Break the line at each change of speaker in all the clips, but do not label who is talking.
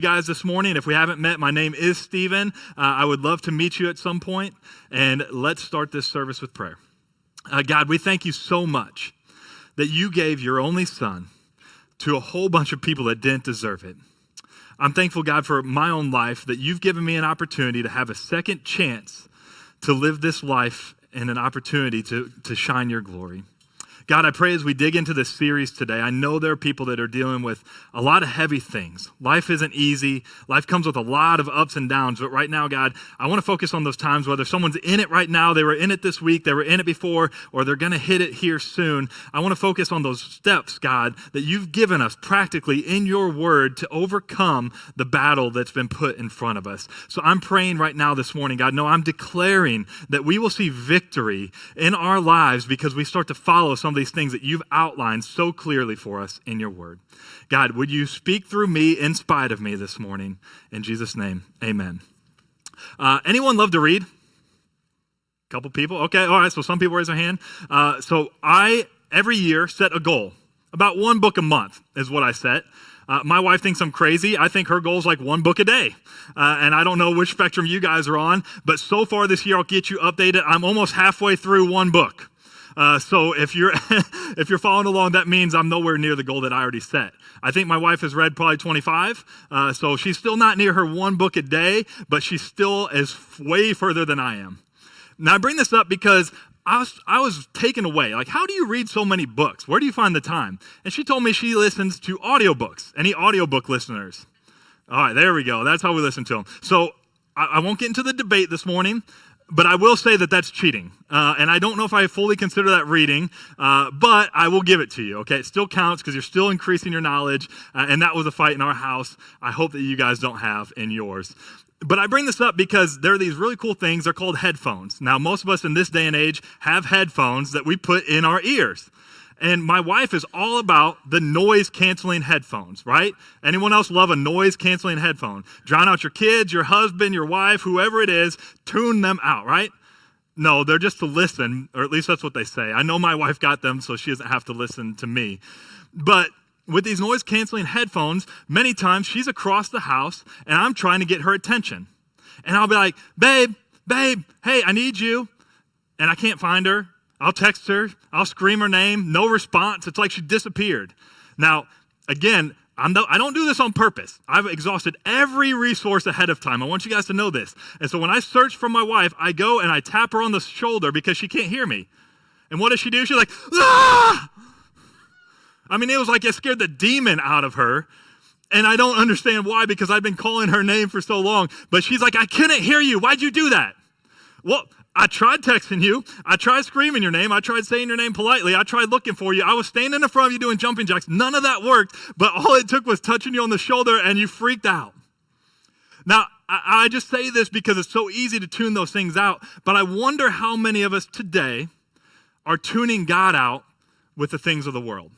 Guys, this morning, if we haven't met, my name is Stephen. I would love to meet you at some point, and let's start this service with prayer. God, we thank you so much that you gave your only son to a whole bunch of people that didn't deserve it. I'm thankful, God, for my own life, that you've given me an opportunity to have a second chance to live this life and an opportunity to shine your glory. God, I pray as we dig into this series today, I know there are people that are dealing with a lot of heavy things. Life isn't easy. Life comes with a lot of ups and downs. But right now, God, I want to focus on those times, whether someone's in it right now, they were in it this week, they were in it before, or they're going to hit it here soon. I want to focus on those steps, God, that you've given us practically in your word to overcome the battle that's been put in front of us. So I'm praying right now this morning, God, no, I'm declaring that we will see victory in our lives because we start to follow some of these things that you've outlined so clearly for us in your word. God, would you speak through me in spite of me this morning? In Jesus' name, amen. Anyone love to read? Couple people? Okay, all right, so some people raise their hand. So I, every year, set a goal. About one book a month is what I set. My wife thinks I'm crazy. I think her goal is like one book a day. And I don't know which spectrum you guys are on, but so far this year, I'll get you updated. I'm almost halfway through one book. So if you're if you're following along, that means I'm nowhere near the goal that I already set. I think my wife has read probably 25, so she's still not near her one book a day, but she still is way further than I am. Now I bring this up because I was taken away. Like, how do you read so many books? Where do you find the time? And she told me she listens to audiobooks. Any audiobook listeners? All right, there we go. That's how we listen to them. So I won't get into the debate this morning. But I will say that that's cheating. And I don't know if I fully consider that reading, but I will give it to you, okay? It still counts because you're still increasing your knowledge, and that was a fight in our house I hope that you guys don't have in yours. But I bring this up because there are these really cool things. They're called headphones. Now, most of us in this day and age have headphones that we put in our ears. And my wife is all about the noise-canceling headphones, right? Anyone else love a noise-canceling headphone? Drown out your kids, your husband, your wife, whoever it is, tune them out, right? No, they're just to listen, or at least that's what they say. I know my wife got them, so she doesn't have to listen to me. But with these noise-canceling headphones, many times she's across the house, and I'm trying to get her attention. And I'll be like, babe, hey, I need you. And I can't find her. I'll text her. I'll scream her name. No response. It's like she disappeared. Now, again, I don't do this on purpose. I've exhausted every resource ahead of time. I want you guys to know this. And so when I search for my wife, I go and I tap her on the shoulder because she can't hear me. And what does she do? She's like, ah! I mean, it was like it scared the demon out of her. And I don't understand why, because I've been calling her name for so long. But she's like, I couldn't hear you. Why'd you do that? Well, I tried texting you. I tried screaming your name. I tried saying your name politely. I tried looking for you. I was standing in front of you doing jumping jacks. None of that worked, but all it took was touching you on the shoulder and you freaked out. Now, I just say this because it's so easy to tune those things out, but I wonder how many of us today are tuning God out with the things of the world.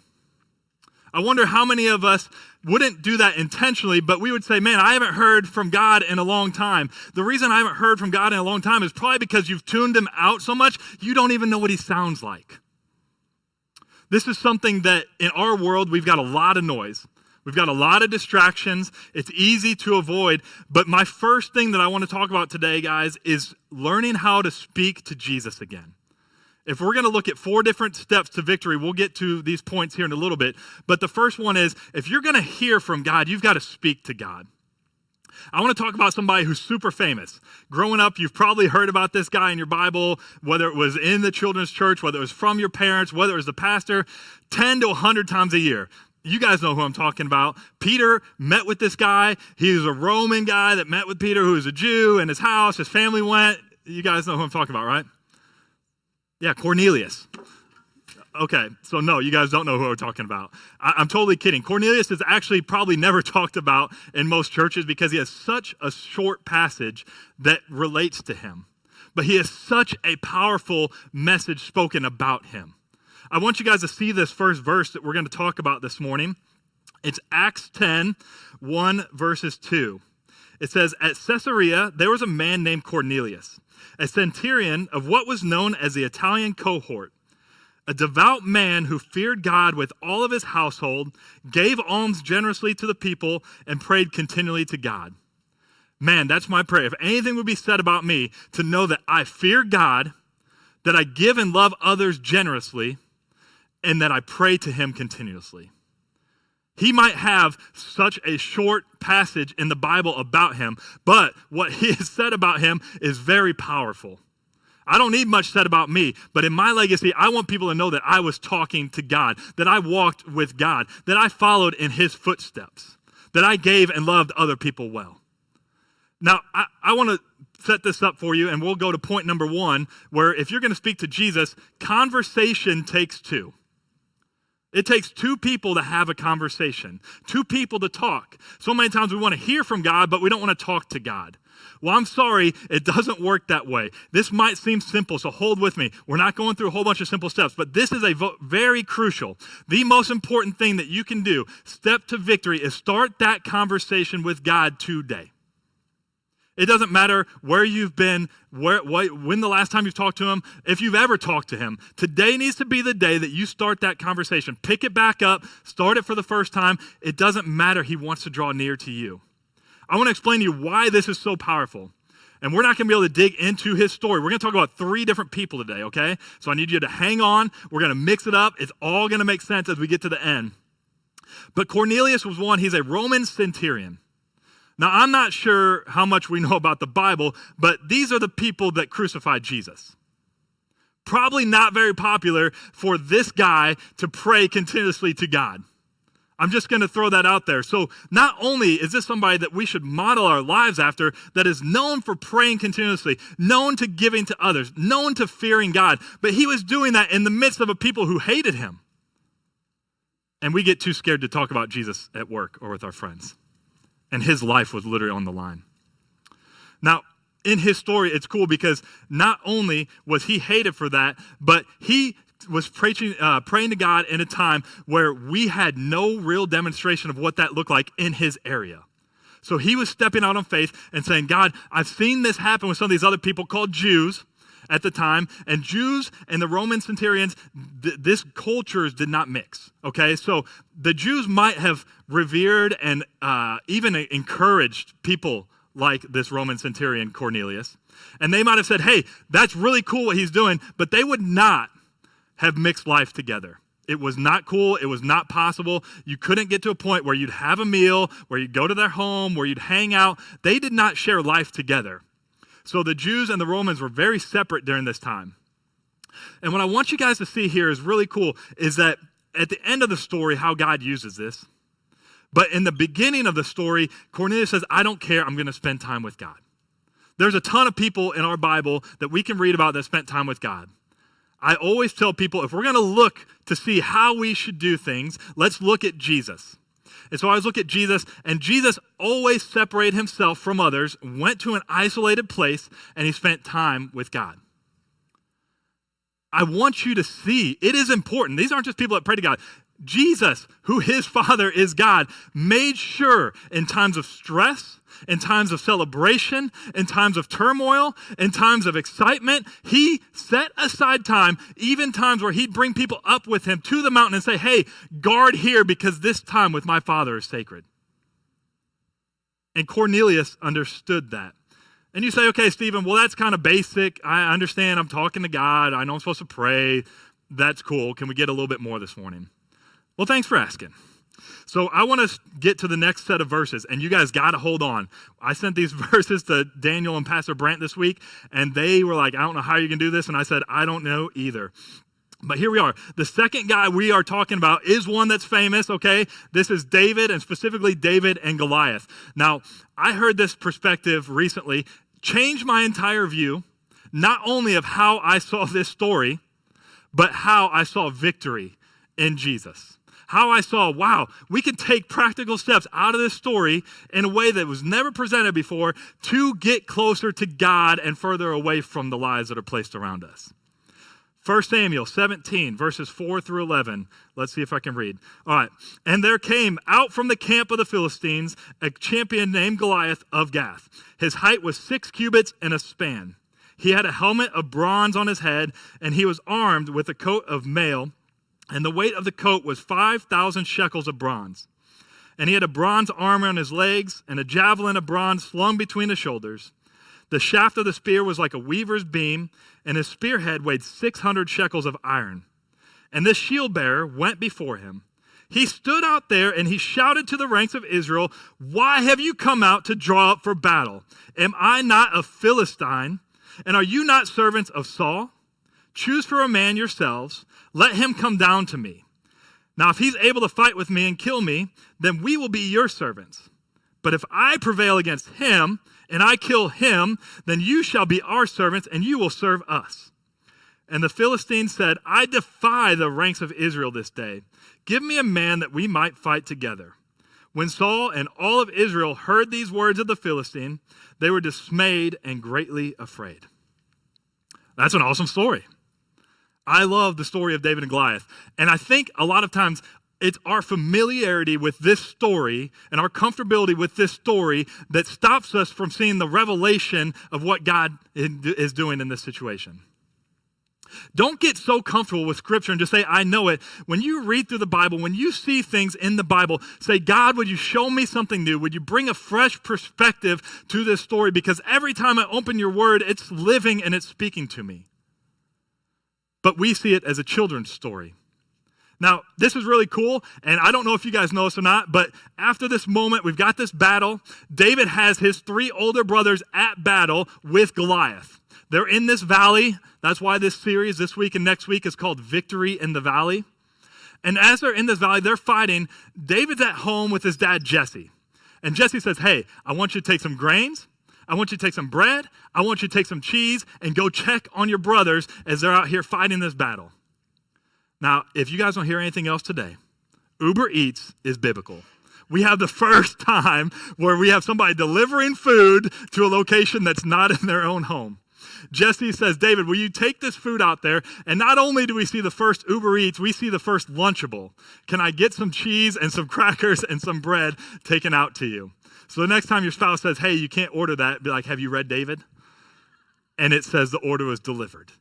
I wonder how many of us wouldn't do that intentionally, but we would say, man, I haven't heard from God in a long time. The reason I haven't heard from God in a long time is probably because you've tuned him out so much, you don't even know what he sounds like. This is something that in our world, we've got a lot of noise. We've got a lot of distractions. It's easy to avoid. But my first thing that I want to talk about today, guys, is learning how to speak to Jesus again. If we're going to look at 4 different steps to victory, we'll get to these points here in a little bit. But the first one is, if you're going to hear from God, you've got to speak to God. I want to talk about somebody who's super famous. Growing up, you've probably heard about this guy in your Bible, whether it was in the children's church, whether it was from your parents, whether it was the pastor, 10 to 100 times a year. You guys know who I'm talking about. Peter met with this guy. He was a Roman guy that met with Peter, who was a Jew, in his house. His family went. You guys know who I'm talking about, right? Yeah, Cornelius. Okay, so no, you guys don't know who we're talking about. I'm totally kidding. Cornelius is actually probably never talked about in most churches because he has such a short passage that relates to him. But he has such a powerful message spoken about him. I want you guys to see this first verse that we're going to talk about this morning. It's Acts 10, 1 verses 2. It says, at Caesarea, there was a man named Cornelius, a centurion of what was known as the Italian cohort, a devout man who feared God with all of his household, gave alms generously to the people, and prayed continually to God. Man, that's my prayer. If anything would be said about me, to know that I fear God, that I give and love others generously, and that I pray to him continuously. He might have such a short passage in the Bible about him, but what he has said about him is very powerful. I don't need much said about me, but in my legacy, I want people to know that I was talking to God, that I walked with God, that I followed in his footsteps, that I gave and loved other people well. Now, I want to set this up for you, and we'll go to point number 1, where if you're going to speak to Jesus, conversation takes 2. It takes 2 people to have a conversation, 2 people to talk. So many times we want to hear from God, but we don't want to talk to God. Well, I'm sorry, it doesn't work that way. This might seem simple, so hold with me. We're not going through a whole bunch of simple steps, but this is very crucial. The most important thing that you can do, step to victory, is start that conversation with God today. It doesn't matter where you've been, when the last time you've talked to him, if you've ever talked to him. Today needs to be the day that you start that conversation. Pick it back up, start it for the first time. It doesn't matter. He wants to draw near to you. I want to explain to you why this is so powerful. And we're not going to be able to dig into his story. We're going to talk about 3 different people today, okay? So I need you to hang on. We're going to mix it up. It's all going to make sense as we get to the end. But Cornelius was one. He's a Roman centurion. Now, I'm not sure how much we know about the Bible, but these are the people that crucified Jesus. Probably not very popular for this guy to pray continuously to God. I'm just going to throw that out there. So not only is this somebody that we should model our lives after, that is known for praying continuously, known to giving to others, known to fearing God, but he was doing that in the midst of a people who hated him. And we get too scared to talk about Jesus at work or with our friends. And his life was literally on the line. Now, in his story, it's cool because not only was he hated for that, but he was praying to God in a time where we had no real demonstration of what that looked like in his area. So he was stepping out on faith and saying, God, I've seen this happen with some of these other people called Jews at the time, and Jews and the Roman centurions, this cultures did not mix, okay? So the Jews might have revered and even encouraged people like this Roman centurion Cornelius, and they might have said, hey, that's really cool what he's doing, but they would not have mixed life together. It was not cool. It was not possible. You couldn't get to a point where you'd have a meal, where you'd go to their home, where you'd hang out. They did not share life together. So the Jews and the Romans were very separate during this time. And what I want you guys to see here is really cool, is that at the end of the story, how God uses this. But in the beginning of the story, Cornelius says, I don't care. I'm going to spend time with God. There's a ton of people in our Bible that we can read about that spent time with God. I always tell people, if we're going to look to see how we should do things, let's look at Jesus. And so I always look at Jesus, and Jesus always separated himself from others, went to an isolated place, and he spent time with God. I want you to see, it is important. These aren't just people that pray to God. Jesus, who his Father is God, made sure in times of stress, in times of celebration, in times of turmoil, in times of excitement, he set aside time, even times where he'd bring people up with him to the mountain and say, hey, guard here because this time with my Father is sacred. And Cornelius understood that. And you say, okay, Stephen, well, that's kind of basic. I understand I'm talking to God. I know I'm supposed to pray. That's cool. Can we get a little bit more this morning? Well, thanks for asking. So I want to get to the next set of verses, and you guys got to hold on. I sent these verses to Daniel and Pastor Brant this week, and they were like, I don't know how you can do this, and I said, I don't know either. But here we are. The second guy we are talking about is one that's famous, okay? This is David, and specifically David and Goliath. Now, I heard this perspective recently, changed my entire view, not only of how I saw this story, but how I saw victory in Jesus. How I saw, wow, we can take practical steps out of this story in a way that was never presented before to get closer to God and further away from the lies that are placed around us. 1 Samuel 17, verses 4 through 11. Let's see if I can read. All right. And there came out from the camp of the Philistines a champion named Goliath of Gath. His height was 6 cubits and a span. He had a helmet of bronze on his head, and he was armed with a coat of mail, and the weight of the coat was 5,000 shekels of bronze. And he had a bronze armor on his legs, and a javelin of bronze slung between his shoulders. The shaft of the spear was like a weaver's beam, and his spearhead weighed 600 shekels of iron. And this shield bearer went before him. He stood out there and he shouted to the ranks of Israel, "Why have you come out to draw up for battle? Am I not a Philistine? And are you not servants of Saul? Choose for a man yourselves. Let him come down to me. Now, if he's able to fight with me and kill me, then we will be your servants. But if I prevail against him and I kill him, then you shall be our servants and you will serve us." And the Philistine said, "I defy the ranks of Israel this day. Give me a man that we might fight together." When Saul and all of Israel heard these words of the Philistine, they were dismayed and greatly afraid. That's an awesome story. I love the story of David and Goliath. And I think a lot of times it's our familiarity with this story and our comfortability with this story that stops us from seeing the revelation of what God is doing in this situation. Don't get so comfortable with Scripture and just say, "I know it." When you read through the Bible, when you see things in the Bible, say, "God, would you show me something new? Would you bring a fresh perspective to this story?" Because every time I open your word, it's living and it's speaking to me. But we see it as a children's story. Now, this is really cool, and I don't know if you guys know this or not, but after this moment, we've got this battle. David has his 3 older brothers at battle with Goliath. They're in this valley. That's why this series this week and next week is called Victory in the Valley. And as they're in this valley, they're fighting. David's at home with his dad, Jesse. And Jesse says, "Hey, I want you to take some grains. I want you to take some bread. I want you to take some cheese and go check on your brothers as they're out here fighting this battle." Now, if you guys don't hear anything else today, Uber Eats is biblical. We have the first time where we have somebody delivering food to a location that's not in their own home. Jesse says, "David, will you take this food out there?" And not only do we see the first Uber Eats, we see the first Lunchable. Can I get some cheese and some crackers and some bread taken out to you? So the next time your spouse says, "Hey, you can't order that," be like, "Have you read David?" And it says the order was delivered.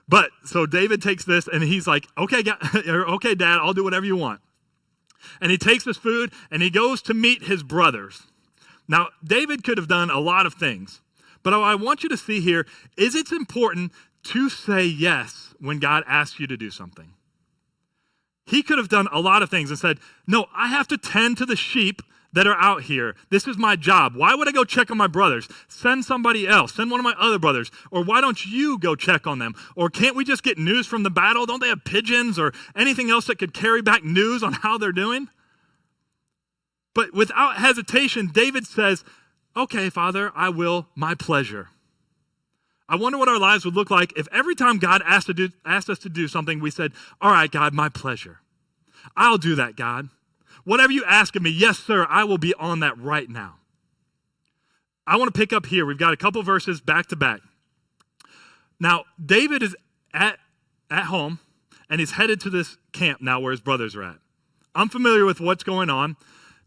But so David takes this and he's like, "Okay, okay, Dad, I'll do whatever you want." And he takes this food and he goes to meet his brothers. Now, David could have done a lot of things. But what I want you to see here is it's important to say yes when God asks you to do something. He could have done a lot of things and said, "No, I have to tend to the sheep that are out here. This is my job. Why would I go check on my brothers? Send somebody else. Send one of my other brothers. Or why don't you go check on them? Or can't we just get news from the battle? Don't they have pigeons or anything else that could carry back news on how they're doing?" But without hesitation, David says, "Okay, Father, I will, my pleasure." I wonder what our lives would look like if every time God asked us to do something, we said, "All right, God, my pleasure. I'll do that, God. Whatever you ask of me, yes, sir, I will be on that right now." I want to pick up here. We've got a couple verses back to back. Now, David is at home, and he's headed to this camp now where his brothers are at. I'm familiar with what's going on.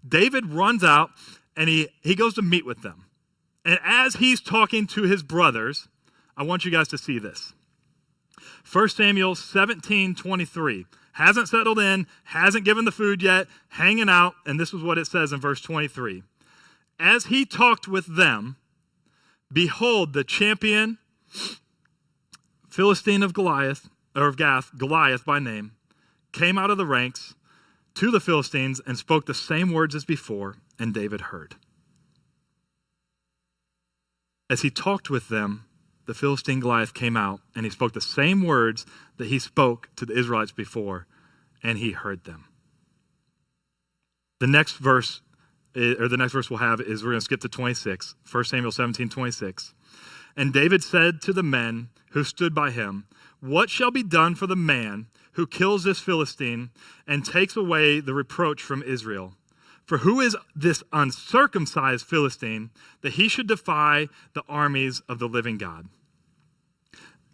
David runs out, and he goes to meet with them. And as he's talking to his brothers, I want you guys to see this. 1 Samuel 17:23. Hasn't settled in, hasn't given the food yet, hanging out, and this is what it says in verse 23. "As he talked with them, behold, the champion Philistine of Goliath, or of Gath, Goliath by name, came out of the ranks to the Philistines and spoke the same words as before, and David heard." As he talked with them, the Philistine Goliath came out, and he spoke the same words that he spoke to the Israelites before, and he heard them. The next verse we'll have is, we're going to skip to 26, 1 Samuel 17:26. "And David said to the men who stood by him, 'What shall be done for the man who kills this Philistine and takes away the reproach from Israel? For who is this uncircumcised Philistine that he should defy the armies of the living God?'"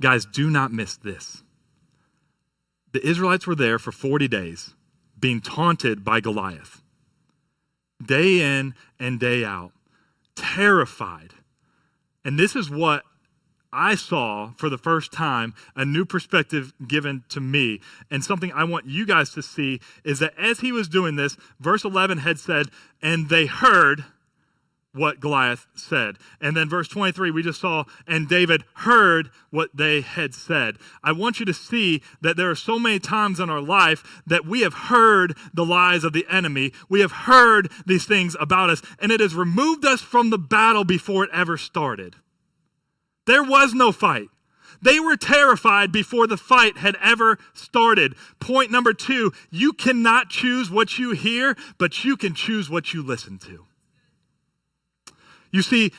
Guys, do not miss this. The Israelites were there for 40 days being taunted by Goliath. Day in and day out, terrified. And this is what I saw for the first time a new perspective given to me. And something I want you guys to see is that as he was doing this, verse 11 had said, and they heard what Goliath said. And then verse 23, we just saw, and David heard what they had said. I want you to see that there are so many times in our life that we have heard the lies of the enemy. We have heard these things about us, and it has removed us from the battle before it ever started. There was no fight. They were terrified before the fight had ever started. Point number 2, you cannot choose what you hear, but you can choose what you listen to. You see,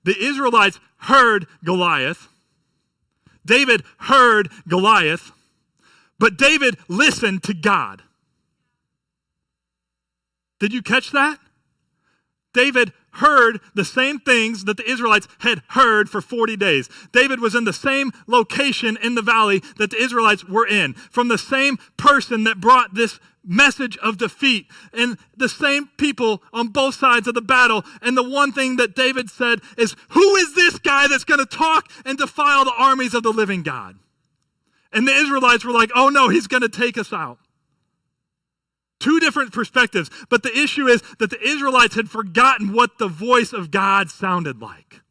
the Israelites heard Goliath. David heard Goliath, but David listened to God. Did you catch that? David heard the same things that the Israelites had heard for 40 days. David was in the same location in the valley that the Israelites were in, from the same person that brought this message of defeat, and the same people on both sides of the battle. And the one thing that David said is, who is this guy that's going to talk and defile the armies of the living God? And the Israelites were like, oh no, he's going to take us out. Two different perspectives, but the issue is that the Israelites had forgotten what the voice of God sounded like.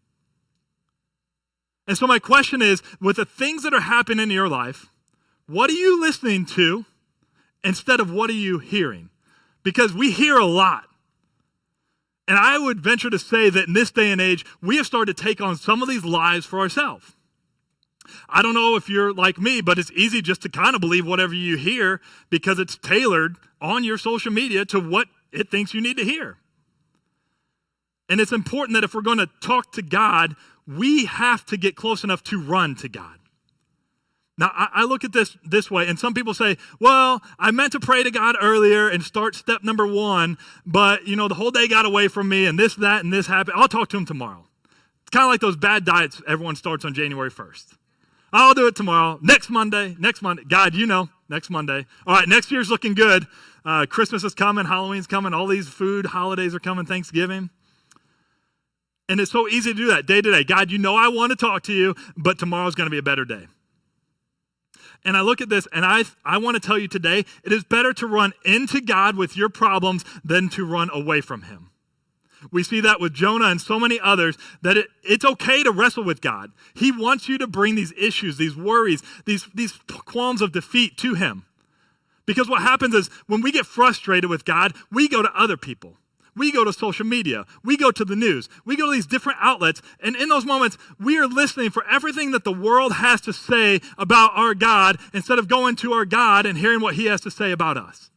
And so my question is, with the things that are happening in your life, what are you listening to instead of what are you hearing? Because we hear a lot. And I would venture to say that in this day and age, we have started to take on some of these lies for ourselves. I don't know if you're like me, but it's easy just to kind of believe whatever you hear because it's tailored on your social media to what it thinks you need to hear. And it's important that if we're going to talk to God, we have to get close enough to run to God. Now, I look at this way, and some people say, well, I meant to pray to God earlier and start step number 1, but, the whole day got away from me, and this, that, and this happened. I'll talk to him tomorrow. It's kind of like those bad diets everyone starts on January 1st. I'll do it tomorrow, next Monday. God, next Monday. All right, next year's looking good. Christmas is coming, Halloween's coming, all these food holidays are coming, Thanksgiving. And it's so easy to do that day to day. God, I want to talk to you, but tomorrow's going to be a better day. And I look at this, and I want to tell you today, it is better to run into God with your problems than to run away from him. We see that with Jonah and so many others, that it's okay to wrestle with God. He wants you to bring these issues, these worries, these qualms of defeat to him. Because what happens is when we get frustrated with God, we go to other people. We go to social media. We go to the news. We go to these different outlets. And in those moments, we are listening for everything that the world has to say about our God instead of going to our God and hearing what he has to say about us.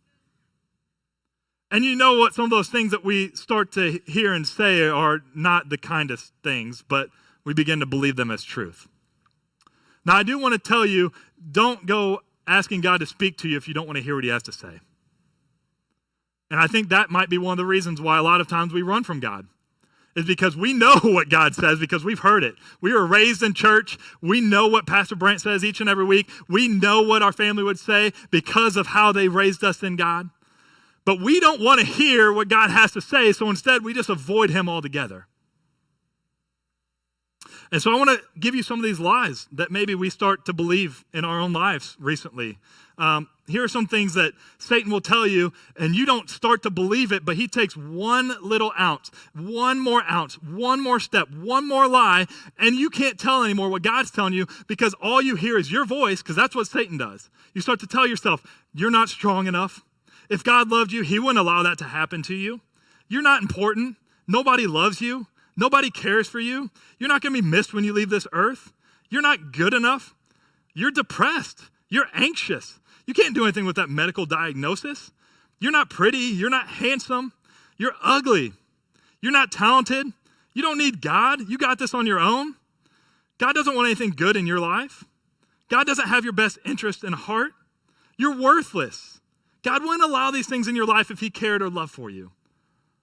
And you know what some of those things that we start to hear and say are not the kindest things, but we begin to believe them as truth. Now, I do want to tell you, don't go asking God to speak to you if you don't want to hear what he has to say. And I think that might be one of the reasons why a lot of times we run from God, is because we know what God says because we've heard it. We were raised in church. We know what Pastor Brent says each and every week. We know what our family would say because of how they raised us in God. But we don't want to hear what God has to say, so instead we just avoid him altogether. And so I want to give you some of these lies that maybe we start to believe in our own lives recently. Here are some things that Satan will tell you, and you don't start to believe it, but he takes one little ounce, one more step, one more lie, and you can't tell anymore what God's telling you because all you hear is your voice, because that's what Satan does. You start to tell yourself, you're not strong enough. If God loved you, he wouldn't allow that to happen to you. You're not important. Nobody loves you. Nobody cares for you. You're not going to be missed when you leave this earth. You're not good enough. You're depressed. You're anxious. You can't do anything with that medical diagnosis. You're not pretty. You're not handsome. You're ugly. You're not talented. You don't need God. You got this on your own. God doesn't want anything good in your life. God doesn't have your best interest in heart. You're worthless. God wouldn't allow these things in your life if he cared or loved for you.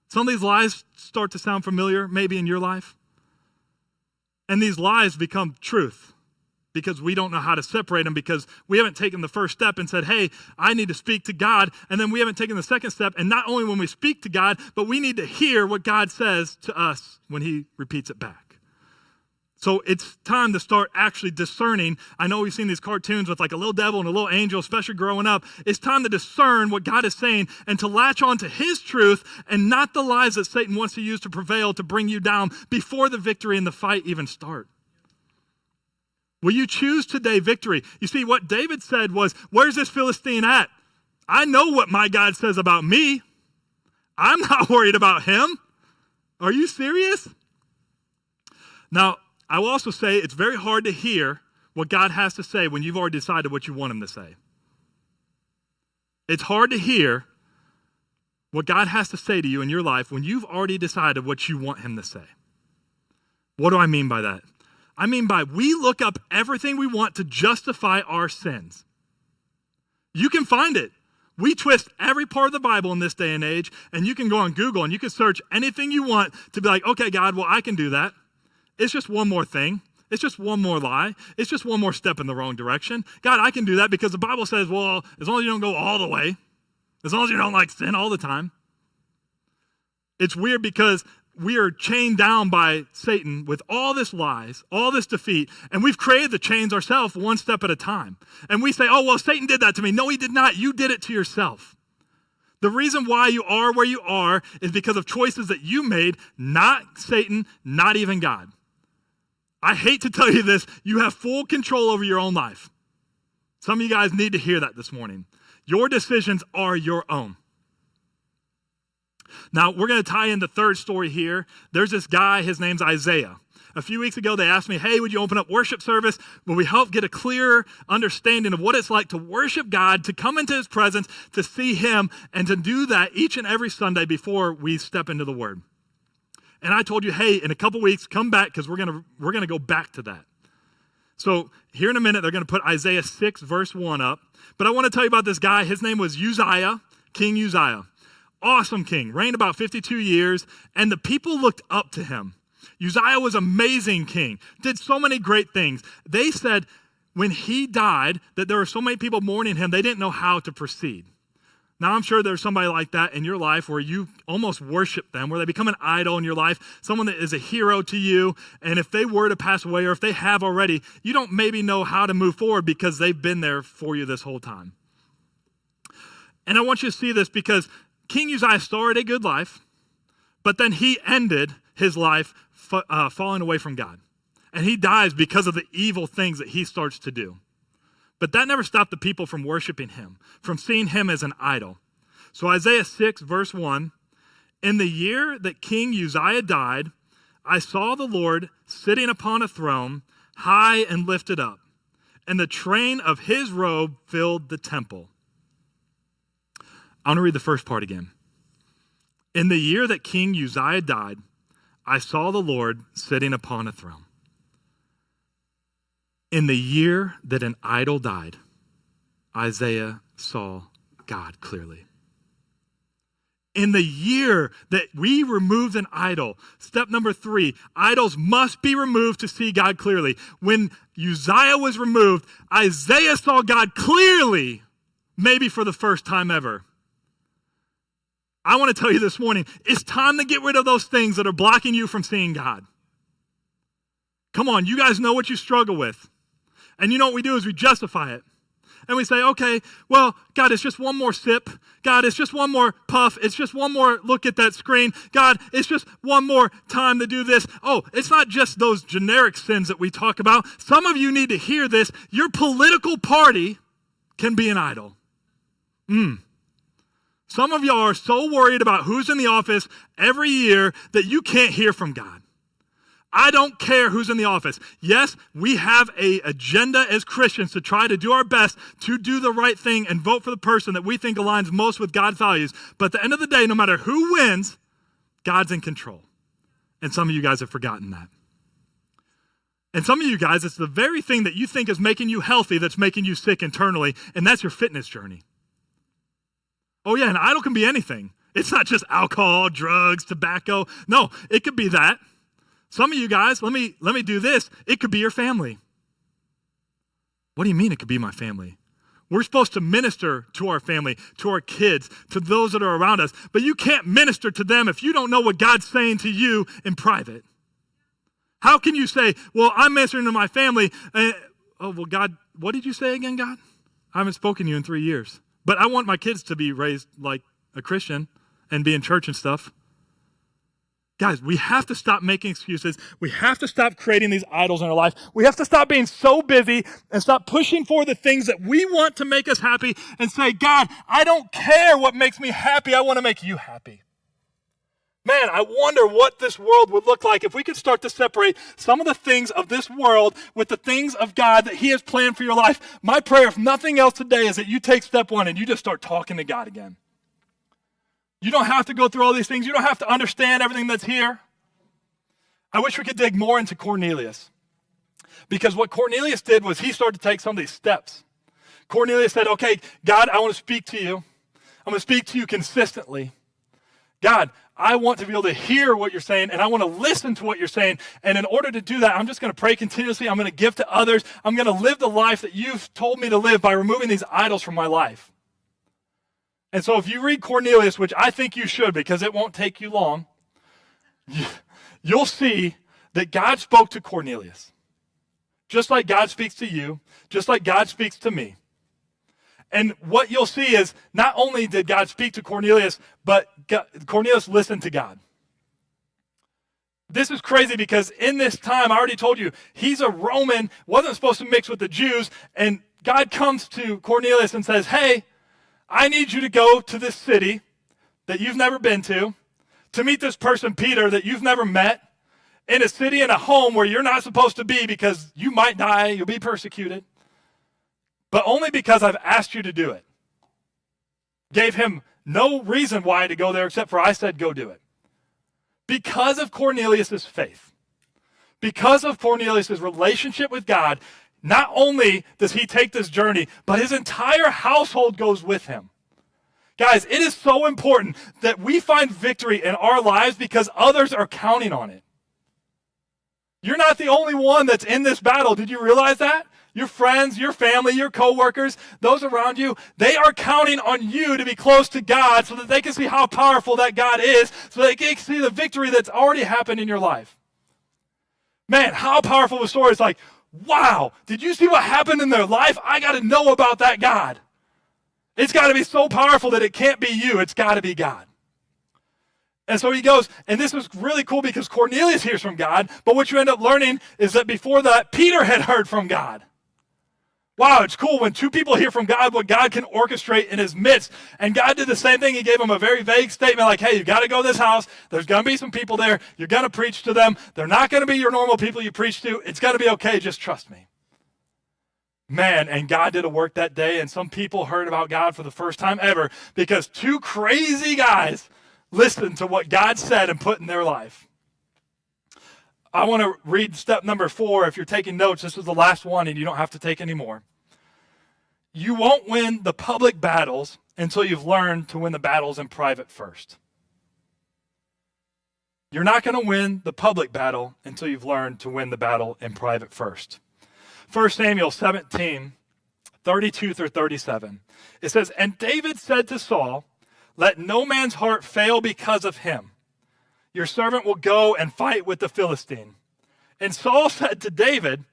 Some of these lies start to sound familiar, maybe in your life. And these lies become truth because we don't know how to separate them because we haven't taken the first step and said, hey, I need to speak to God. And then we haven't taken the second step. And not only when we speak to God, but we need to hear what God says to us when he repeats it back. So it's time to start actually discerning. I know we've seen these cartoons with like a little devil and a little angel, especially growing up. It's time to discern what God is saying and to latch on to his truth and not the lies that Satan wants to use to prevail, to bring you down before the victory and the fight even start. Will you choose today victory? You see, what David said was, where's this Philistine at? I know what my God says about me. I'm not worried about him. Are you serious? Now, I will also say it's very hard to hear what God has to say when you've already decided what you want him to say. It's hard to hear what God has to say to you in your life when you've already decided what you want him to say. What do I mean by that? I mean by we look up everything we want to justify our sins. You can find it. We twist every part of the Bible in this day and age, and you can go on Google and you can search anything you want to be like, okay, God, well, I can do that. It's just one more thing. It's just one more lie. It's just one more step in the wrong direction. God, I can do that because the Bible says, well, as long as you don't go all the way, as long as you don't like sin all the time. It's weird because we are chained down by Satan with all this lies, all this defeat, and we've created the chains ourselves one step at a time. And we say, oh, well, Satan did that to me. No, he did not. You did it to yourself. The reason why you are where you are is because of choices that you made, not Satan, not even God. I hate to tell you this, you have full control over your own life. Some of you guys need to hear that this morning. Your decisions are your own. Now, we're going to tie in the third story here. There's this guy, his name's Isaiah. A few weeks ago, they asked me, hey, would you open up worship service? Will we help get a clearer understanding of what it's like to worship God, to come into his presence, to see him, and to do that each and every Sunday before we step into the Word. And I told you, hey, in a couple weeks, come back because we're gonna go back to that. So here in a minute, they're going to put Isaiah 6, verse 1 up. But I want to tell you about this guy. His name was Uzziah, King Uzziah. Awesome king, reigned about 52 years, and the people looked up to him. Uzziah was amazing king, did so many great things. They said when he died that there were so many people mourning him, they didn't know how to proceed. Now, I'm sure there's somebody like that in your life where you almost worship them, where they become an idol in your life, someone that is a hero to you, and if they were to pass away or if they have already, you don't maybe know how to move forward because they've been there for you this whole time. And I want you to see this because King Uzziah started a good life, but then he ended his life falling away from God. And he dies because of the evil things that he starts to do. But that never stopped the people from worshiping him, from seeing him as an idol. So Isaiah 6, verse 1, in the year that King Uzziah died, I saw the Lord sitting upon a throne, high and lifted up, and the train of his robe filled the temple. I want to read the first part again. In the year that King Uzziah died, I saw the Lord sitting upon a throne. In the year that an idol died, Isaiah saw God clearly. In the year that we removed an idol, step number 3, idols must be removed to see God clearly. When Uzziah was removed, Isaiah saw God clearly, maybe for the first time ever. I want to tell you this morning, it's time to get rid of those things that are blocking you from seeing God. Come on, you guys know what you struggle with. And you know what we do is we justify it. And we say, okay, well, God, it's just one more sip. God, it's just one more puff. It's just one more look at that screen. God, it's just one more time to do this. Oh, it's not just those generic sins that we talk about. Some of you need to hear this. Your political party can be an idol. Some of y'all are so worried about who's in the office every year that you can't hear from God. I don't care who's in the office. Yes, we have an agenda as Christians to try to do our best to do the right thing and vote for the person that we think aligns most with God's values. But at the end of the day, no matter who wins, God's in control. And some of you guys have forgotten that. And some of you guys, it's the very thing that you think is making you healthy that's making you sick internally, and that's your fitness journey. Oh yeah, an idol can be anything. It's not just alcohol, drugs, tobacco. No, it could be that. Some of you guys, let me do this. It could be your family. What do you mean it could be my family? We're supposed to minister to our family, to our kids, to those that are around us. But you can't minister to them if you don't know what God's saying to you in private. How can you say, well, I'm ministering to my family? Oh, well, God, what did you say again, God? I haven't spoken to you in 3 years. But I want my kids to be raised like a Christian and be in church and stuff. Guys, we have to stop making excuses. We have to stop creating these idols in our life. We have to stop being so busy and stop pushing for the things that we want to make us happy and say, God, I don't care what makes me happy. I want to make you happy. Man, I wonder what this world would look like if we could start to separate some of the things of this world with the things of God that he has planned for your life. My prayer, if nothing else today, is that you take step one and you just start talking to God again. You don't have to go through all these things. You don't have to understand everything that's here. I wish we could dig more into Cornelius. Because what Cornelius did was he started to take some of these steps. Cornelius said, okay, God, I want to speak to you. I'm going to speak to you consistently. God, I want to be able to hear what you're saying, and I want to listen to what you're saying. And in order to do that, I'm just going to pray continuously. I'm going to give to others. I'm going to live the life that you've told me to live by removing these idols from my life. And so if you read Cornelius, which I think you should because it won't take you long, you'll see that God spoke to Cornelius. Just like God speaks to you, just like God speaks to me. And what you'll see is not only did God speak to Cornelius, but Cornelius listened to God. This is crazy because in this time, I already told you, he's a Roman, wasn't supposed to mix with the Jews, and God comes to Cornelius and says, hey, I need you to go to this city that you've never been to meet this person, Peter, that you've never met, in a city and a home where you're not supposed to be because you might die, you'll be persecuted, but only because I've asked you to do it. Gave him no reason why to go there except for I said go do it. Because of Cornelius' faith, because of Cornelius' relationship with God, not only does he take this journey, but his entire household goes with him. Guys, it is so important that we find victory in our lives because others are counting on it. You're not the only one that's in this battle. Did you realize that? Your friends, your family, your coworkers, those around you, they are counting on you to be close to God so that they can see how powerful that God is, so they can see the victory that's already happened in your life. Man, how powerful the story is. Like, wow, did you see what happened in their life? I got to know about that God. It's got to be so powerful that it can't be you. It's got to be God. And so he goes, and this was really cool because Cornelius hears from God, but what you end up learning is that before that, Peter had heard from God. Wow, it's cool when two people hear from God, what God can orchestrate in his midst. And God did the same thing. He gave him a very vague statement like, hey, you got to go to this house. There's going to be some people there. You're going to preach to them. They're not going to be your normal people you preach to. It's going to be okay. Just trust me. Man, and God did a work that day, and some people heard about God for the first time ever because two crazy guys listened to what God said and put in their life. I want to read step number 4. If you're taking notes, this is the last one and you don't have to take any more. You won't win the public battles until you've learned to win the battles in private first. You're not going to win the public battle until you've learned to win the battle in private first. 1 Samuel 17, 32 through 37. It says, and David said to Saul, let no man's heart fail because of him. Your servant will go and fight with the Philistine. And Saul said to David,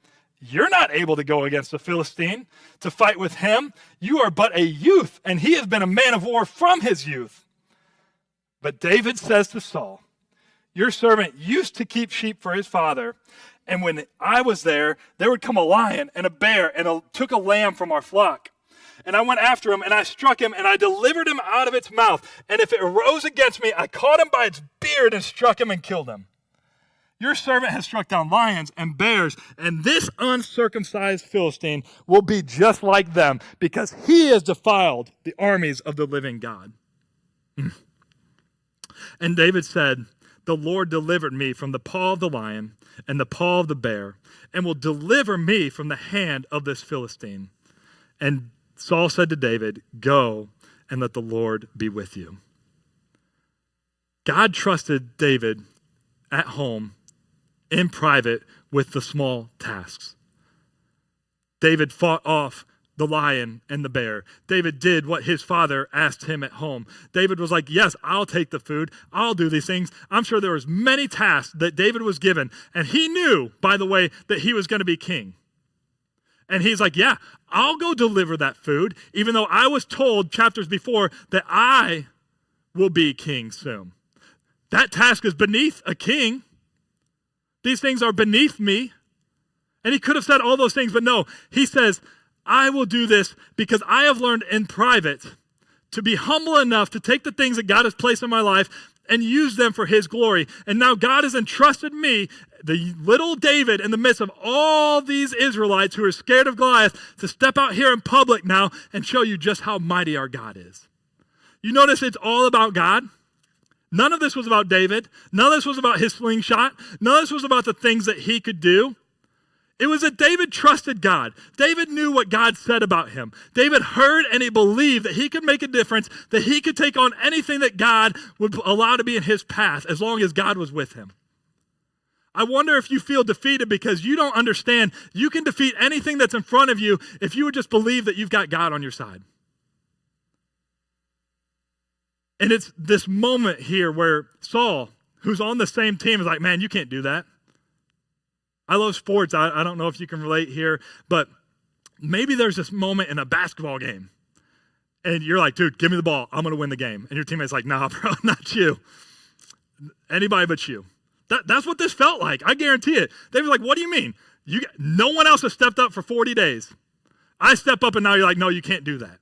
you're not able to go against the Philistine to fight with him. You are but a youth, and he has been a man of war from his youth. But David says to Saul, your servant used to keep sheep for his father. And when I was there would come a lion and a bear and took a lamb from our flock. And I went after him, and I struck him, and I delivered him out of its mouth. And if it arose against me, I caught him by its beard and struck him and killed him. Your servant has struck down lions and bears, and this uncircumcised Philistine will be just like them, because he has defiled the armies of the living God. And David said, the Lord delivered me from the paw of the lion and the paw of the bear, and will deliver me from the hand of this Philistine. And Saul said to David, go and let the Lord be with you. God trusted David at home in private with the small tasks. David fought off
the lion and the bear. David did what his father asked him at home. David was like, yes, I'll take the food. I'll do these things. I'm sure there was many tasks that David was given. And he knew, by the way, that he was going to be king. And he's like, yeah, I'll go deliver that food, even though I was told chapters before that I will be king soon. That task is beneath a king. These things are beneath me. And he could have said all those things, but no, he says, I will do this because I have learned in private to be humble enough to take the things that God has placed in my life and use them for his glory. And now God has entrusted me, the little David, in the midst of all these Israelites who are scared of Goliath, to step out here in public now and show you just how mighty our God is. You notice it's all about God. None of this was about David. None of this was about his slingshot. None of this was about the things that he could do. It was that David trusted God. David knew what God said about him. David heard and he believed that he could make a difference, that he could take on anything that God would allow to be in his path as long as God was with him. I wonder if you feel defeated because you don't understand you can defeat anything that's in front of you if you would just believe that you've got God on your side. And it's this moment here where Saul, who's on the same team, is like, man, you can't do that. I love sports. I don't know if you can relate here, but maybe there's this moment in a basketball game and you're like, dude, give me the ball. I'm going to win the game. And your teammate's like, nah, bro, not you. Anybody but you. That's what this felt like. I guarantee it. They were like, what do you mean? No one else has stepped up for 40 days. I step up and now you're like, no, you can't do that.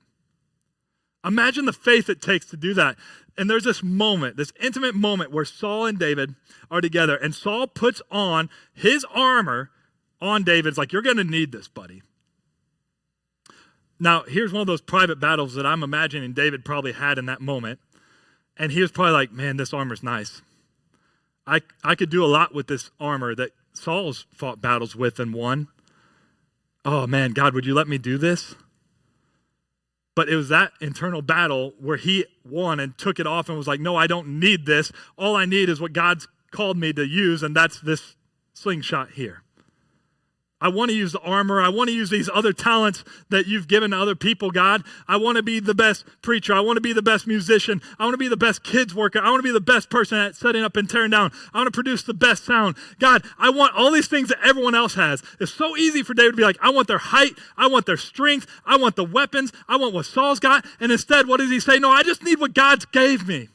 Imagine the faith it takes to do that. And there's this moment, this intimate moment where Saul and David are together. And Saul puts on his armor on David's like, you're going to need this, buddy. Now, here's one of those private battles that I'm imagining David probably had in that moment. And he was probably like, man, this armor's nice. I could do a lot with this armor that Saul's fought battles with and won. Oh, man, God, would you let me do this? But it was that internal battle where he won and took it off and was like, no, I don't need this. All I need is what God's called me to use, and that's this slingshot here. I want to use the armor. I want to use these other talents that you've given to other people, God. I want to be the best preacher. I want to be the best musician. I want to be the best kids worker. I want to be the best person at setting up and tearing down. I want to produce the best sound. God, I want all these things that everyone else has. It's so easy for David to be like, I want their height. I want their strength. I want the weapons. I want what Saul's got. And instead, what does he say? No, I just need what God's gave me.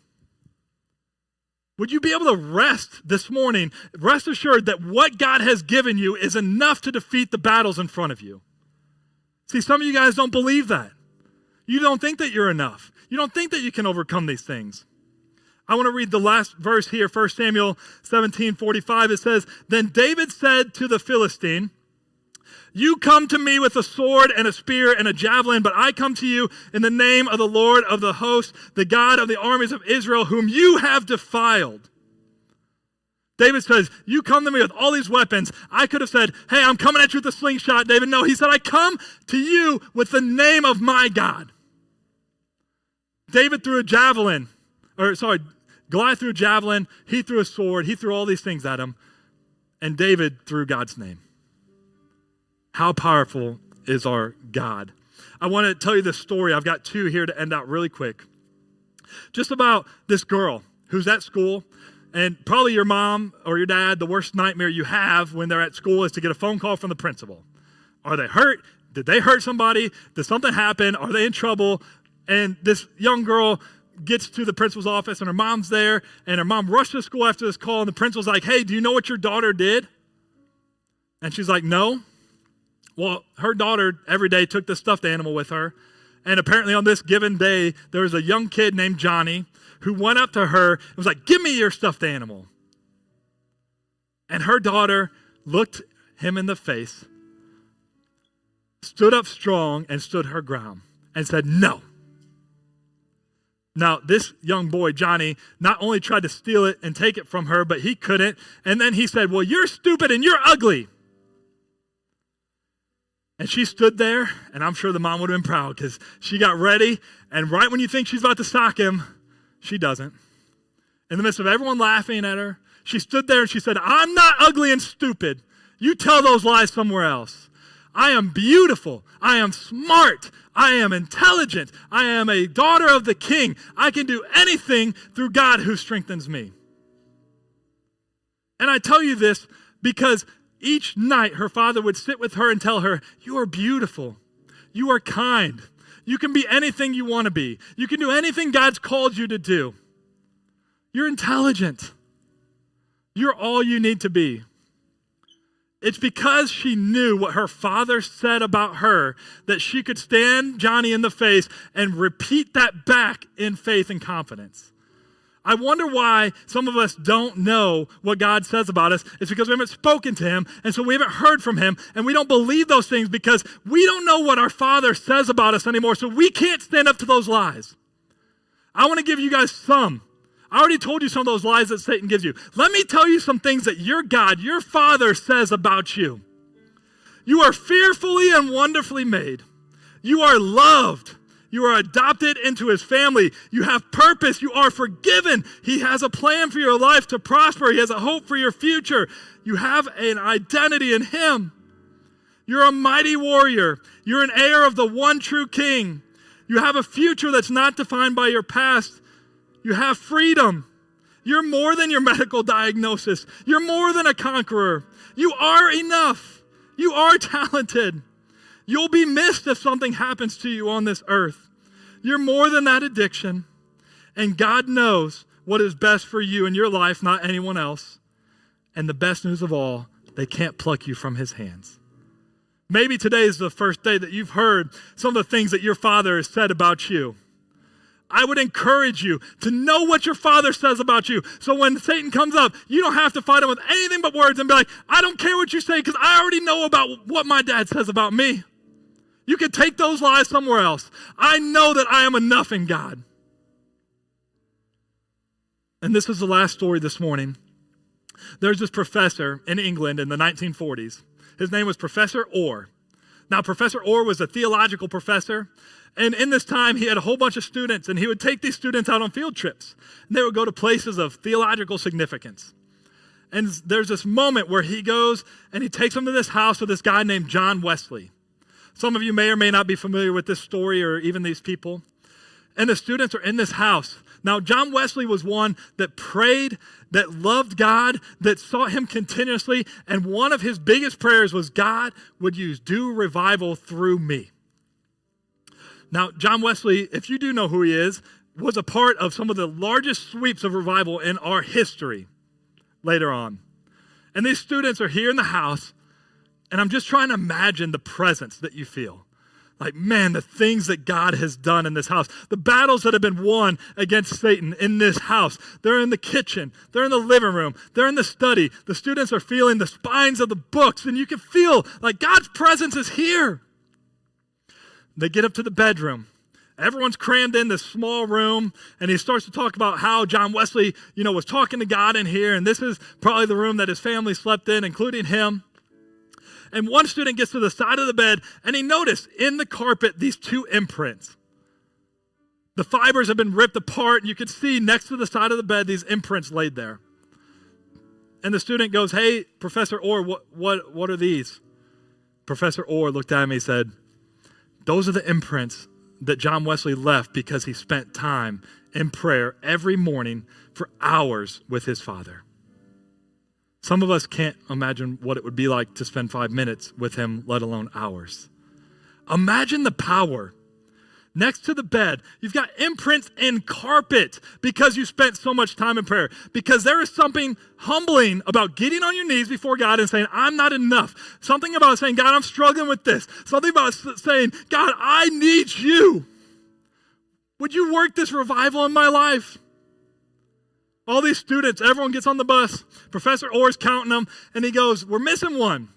Would you be able to rest this morning, rest assured that what God has given you is enough to defeat the battles in front of you? See, some of you guys don't believe that. You don't think that you're enough. You don't think that you can overcome these things. I want to read the last verse here, 1 Samuel 17:45. It says, then David said to the Philistine, you come to me with a sword and a spear and a javelin, but I come to you in the name of the Lord of the hosts, the God of the armies of Israel, whom you have defiled. David says, you come to me with all these weapons. I could have said, hey, I'm coming at you with a slingshot, David. No, he said, I come to you with the name of my God. David threw a javelin, Goliath threw a javelin. He threw a sword. He threw all these things at him. And David threw God's name. How powerful is our God? I want to tell you this story. I've got two here to end out really quick. Just about this girl who's at school, and probably your mom or your dad, the worst nightmare you have when they're at school is to get a phone call from the principal. Are they hurt? Did they hurt somebody? Did something happen? Are they in trouble? And this young girl gets to the principal's office and her mom's there, and her mom rushed to school after this call, and the principal's like, hey, do you know what your daughter did? And she's like, no. Well, her daughter every day took the stuffed animal with her. And apparently on this given day, there was a young kid named Johnny who went up to her and was like, give me your stuffed animal. And her daughter looked him in the face, stood up strong and stood her ground and said, no. Now, this young boy, Johnny, not only tried to steal it and take it from her, but he couldn't. And then he said, well, you're stupid and you're ugly. And she stood there, and I'm sure the mom would have been proud because she got ready, and right when you think she's about to sock him, she doesn't. In the midst of everyone laughing at her, she stood there and she said, I'm not ugly and stupid. You tell those lies somewhere else. I am beautiful. I am smart. I am intelligent. I am a daughter of the King. I can do anything through God who strengthens me. And I tell you this because each night her father would sit with her and tell her, you are beautiful. You are kind. You can be anything you want to be. You can do anything God's called you to do. You're intelligent. You're all you need to be. It's because she knew what her father said about her that she could stand Johnny in the face and repeat that back in faith and confidence. I wonder why some of us don't know what God says about us. It's because we haven't spoken to him, and so we haven't heard from him, and we don't believe those things because we don't know what our Father says about us anymore, so we can't stand up to those lies. I want to give you guys some. I already told you some of those lies that Satan gives you. Let me tell you some things that your God, your Father says about you. You are fearfully and wonderfully made. You are loved. You are adopted into his family. You have purpose. You are forgiven. He has a plan for your life to prosper. He has a hope for your future. You have an identity in him. You're a mighty warrior. You're an heir of the one true King. You have a future that's not defined by your past. You have freedom. You're more than your medical diagnosis. You're more than a conqueror. You are enough. You are talented. You'll be missed if something happens to you on this earth. You're more than that addiction. And God knows what is best for you in your life, not anyone else. And the best news of all, they can't pluck you from his hands. Maybe today is the first day that you've heard some of the things that your Father has said about you. I would encourage you to know what your Father says about you. So when Satan comes up, you don't have to fight him with anything but words and be like, I don't care what you say because I already know about what my dad says about me. You can take those lies somewhere else. I know that I am enough in God. And this is the last story this morning. There's this professor in England in the 1940s. His name was Professor Orr. Now, Professor Orr was a theological professor. And in this time, he had a whole bunch of students. And he would take these students out on field trips. And they would go to places of theological significance. And there's this moment where he goes and he takes them to this house with this guy named John Wesley. Some of you may or may not be familiar with this story or even these people. And the students are in this house. Now, John Wesley was one that prayed, that loved God, that sought him continuously. And one of his biggest prayers was, God would do revival through me. Now, John Wesley, if you do know who he is, was a part of some of the largest sweeps of revival in our history later on. And these students are here in the house. And I'm just trying to imagine the presence that you feel. Like, man, the things that God has done in this house. The battles that have been won against Satan in this house. They're in the kitchen. They're in the living room. They're in the study. The students are feeling the spines of the books. And you can feel like God's presence is here. They get up to the bedroom. Everyone's crammed in this small room. And he starts to talk about how John Wesley, was talking to God in here. And this is probably the room that his family slept in, including him. And one student gets to the side of the bed, and he noticed in the carpet these two imprints. The fibers have been ripped apart, and you can see next to the side of the bed these imprints laid there. And the student goes, hey, Professor Orr, what are these? Professor Orr looked at me and said, those are the imprints that John Wesley left because he spent time in prayer every morning for hours with his Father. Some of us can't imagine what it would be like to spend 5 minutes with him, let alone hours. Imagine the power. Next to the bed, you've got imprints in carpet because you spent so much time in prayer. Because there is something humbling about getting on your knees before God and saying, I'm not enough. Something about saying, God, I'm struggling with this. Something about saying, God, I need you. Would you work this revival in my life? All these students, everyone gets on the bus. Professor Orr's counting them, and he goes, we're missing one.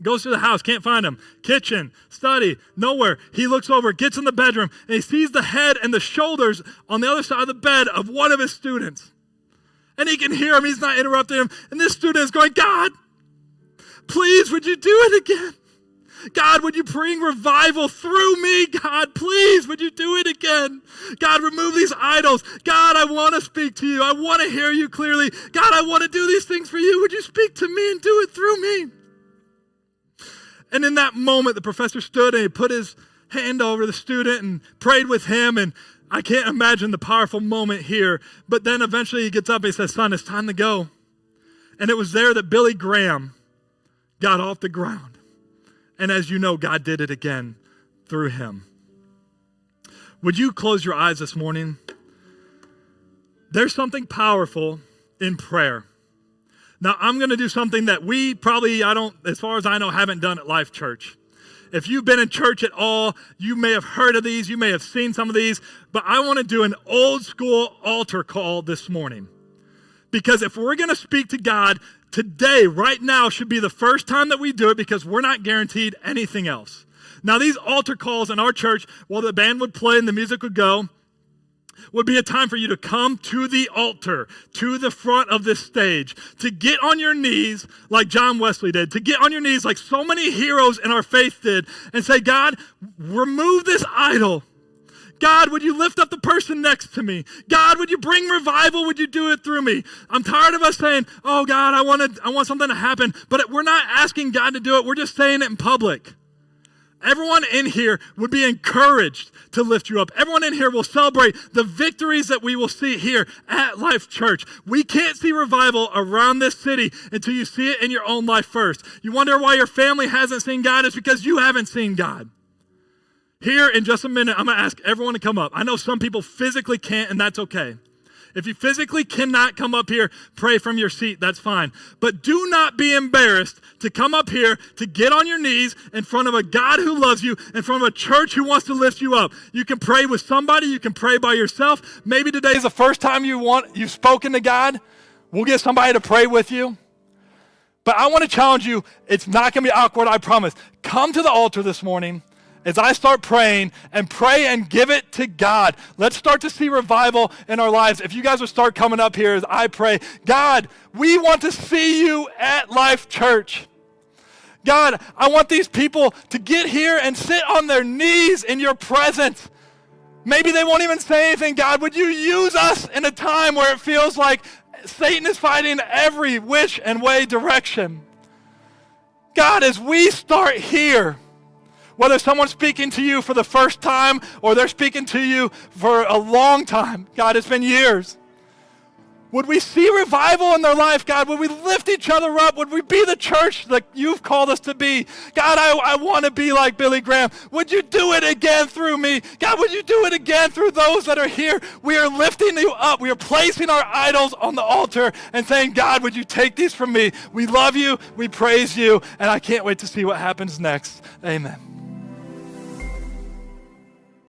Goes to the house, can't find him. Kitchen, study, nowhere. He looks over, gets in the bedroom, and he sees the head and the shoulders on the other side of the bed of one of his students. And he can hear him, he's not interrupting him. And this student is going, God, please, would you do it again? God, would you bring revival through me? God, please, would you do it again? God, remove these idols. God, I want to speak to you. I want to hear you clearly. God, I want to do these things for you. Would you speak to me and do it through me? And in that moment, the professor stood and he put his hand over the student and prayed with him. And I can't imagine the powerful moment here. But then eventually he gets up and he says, son, it's time to go. And it was there that Billy Graham got off the ground. And as you know, God did it again through him. Would you close your eyes this morning? There's something powerful in prayer. Now, I'm going to do something that we probably, as far as I know, haven't done at Life Church. If you've been in church at all, you may have heard of these, you may have seen some of these, but I want to do an old school altar call this morning. Because if we're going to speak to God, today, right now, should be the first time that we do it because we're not guaranteed anything else. Now, these altar calls in our church, while the band would play and the music would go, would be a time for you to come to the altar, to the front of this stage, to get on your knees like John Wesley did, to get on your knees like so many heroes in our faith did, and say, God, remove this idol. God, would you lift up the person next to me? God, would you bring revival? Would you do it through me? I'm tired of us saying, oh God, I want something to happen, but we're not asking God to do it. We're just saying it in public. Everyone in here would be encouraged to lift you up. Everyone in here will celebrate the victories that we will see here at Life Church. We can't see revival around this city until you see it in your own life first. You wonder why your family hasn't seen God? It's because you haven't seen God. Here in just a minute, I'm going to ask everyone to come up. I know some people physically can't, and that's okay. If you physically cannot come up here, pray from your seat, that's fine. But do not be embarrassed to come up here, to get on your knees in front of a God who loves you, in front of a church who wants to lift you up. You can pray with somebody, you can pray by yourself. Maybe today is the first time you've spoken to God. We'll get somebody to pray with you. But I want to challenge you, it's not going to be awkward, I promise. Come to the altar this morning as I start praying, and pray and give it to God. Let's start to see revival in our lives. If you guys would start coming up here as I pray, God, we want to see you at Life Church. God, I want these people to get here and sit on their knees in your presence. Maybe they won't even say anything. God, would you use us in a time where it feels like Satan is fighting every which and way direction? God, as we start here, whether someone's speaking to you for the first time or they're speaking to you for a long time, God, it's been years. Would we see revival in their life, God? Would we lift each other up? Would we be the church that you've called us to be? God, I want to be like Billy Graham. Would you do it again through me? God, would you do it again through those that are here? We are lifting you up. We are placing our idols on the altar and saying, God, would you take these from me? We love you. We praise you. And I can't wait to see what happens next. Amen.